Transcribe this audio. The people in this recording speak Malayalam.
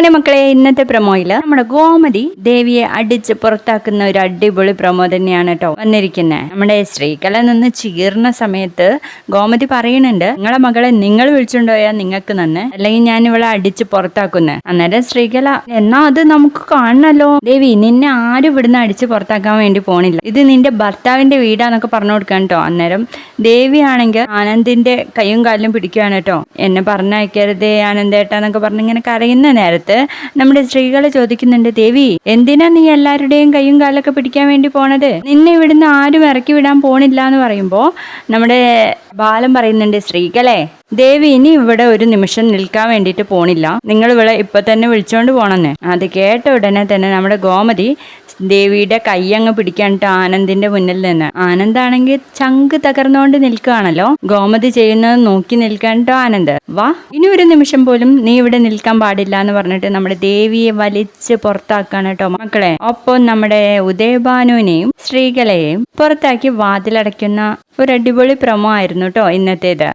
അങ്ങനെ മക്കളെ, ഇന്നത്തെ പ്രൊമോയില് നമ്മുടെ ഗോമതി ദേവിയെ അടിച്ച് പുറത്താക്കുന്ന ഒരു അടിപൊളി പ്രൊമോ തന്നെയാണ് കേട്ടോ വന്നിരിക്കുന്നത്. നമ്മുടെ ശ്രീകല നിന്ന് ചീർന്ന സമയത്ത് ഗോമതി പറയുന്നുണ്ട്, നിങ്ങളെ മകളെ നിങ്ങൾ വിളിച്ചുകൊണ്ടുപോയാൽ നിങ്ങൾക്ക് നന്ന്, അല്ലെങ്കിൽ ഞാൻ ഇവളെ അടിച്ച് പുറത്താക്കുന്നത്. അന്നേരം ശ്രീകല, എന്നാ അത് നമുക്ക് കാണണല്ലോ ദേവി, നിന്നെ ആരും ഇവിടുന്ന് അടിച്ച് പുറത്താക്കാൻ വേണ്ടി പോണില്ല, ഇത് നിന്റെ ഭർത്താവിന്റെ വീടാന്നൊക്കെ പറഞ്ഞു കൊടുക്കാൻ കേട്ടോ. അന്നേരം ദേവി ആണെങ്കിൽ ആനന്ദിന്റെ കൈയും കാലിലും പിടിക്കുകയാണ് കേട്ടോ. എന്നെ പറഞ്ഞയക്കരുതേ ആനന്ദേട്ടാന്നൊക്കെ പറഞ്ഞ് ഇങ്ങനെ കരയുന്ന നേരത്ത് നമ്മുടെ സ്ത്രീകളെ ചോദിക്കുന്നുണ്ട്, ദേവി എന്തിനാ നീ എല്ലാവരുടെയും കൈയും കാലൊക്കെ പിടിക്കാൻ വേണ്ടി പോണത്, നിന്നെ ഇവിടുന്ന് ആരും ഇറക്കി വിടാൻ പോണില്ല എന്ന് പറയുമ്പോ നമ്മുടെ ബാലൻ പറയുന്നുണ്ട്, സ്ത്രീകളെ ദേവി ഇനി ഇവിടെ ഒരു നിമിഷം നിൽക്കാൻ വേണ്ടിയിട്ട് പോണില്ല, നിങ്ങൾ ഇവിടെ ഇപ്പൊ തന്നെ വിളിച്ചോണ്ട് പോണെന്ന്. അത് കേട്ട ഉടനെ തന്നെ നമ്മുടെ ഗോമതി ദേവിയുടെ കൈയങ്ങ് പിടിക്കാനിട്ട് ആനന്ദിന്റെ മുന്നിൽ നിന്ന്. ആനന്ദാണെങ്കിൽ ചങ്ക് തകർന്നുകൊണ്ട് നിൽക്കുകയാണല്ലോ. ഗോമതി ചെയ്യുന്നത് നോക്കി നിൽക്കാനിട്ടോ ആനന്ദ്, വാ ഇനി ഒരു നിമിഷം പോലും നീ ഇവിടെ നിൽക്കാൻ പാടില്ല എന്ന് പറഞ്ഞിട്ട് നമ്മുടെ ദേവിയെ വലിച്ച് പുറത്താക്കാണ് കേട്ടോ മക്കളെ. ഒപ്പം നമ്മുടെ ഉദയഭാനുവിനെയും ശ്രീകലയെയും പുറത്താക്കി വാതിലടയ്ക്കുന്ന ഒരു അടിപൊളി പ്രൊമോ ആയിരുന്നു കേട്ടോ ഇന്നത്തേത്.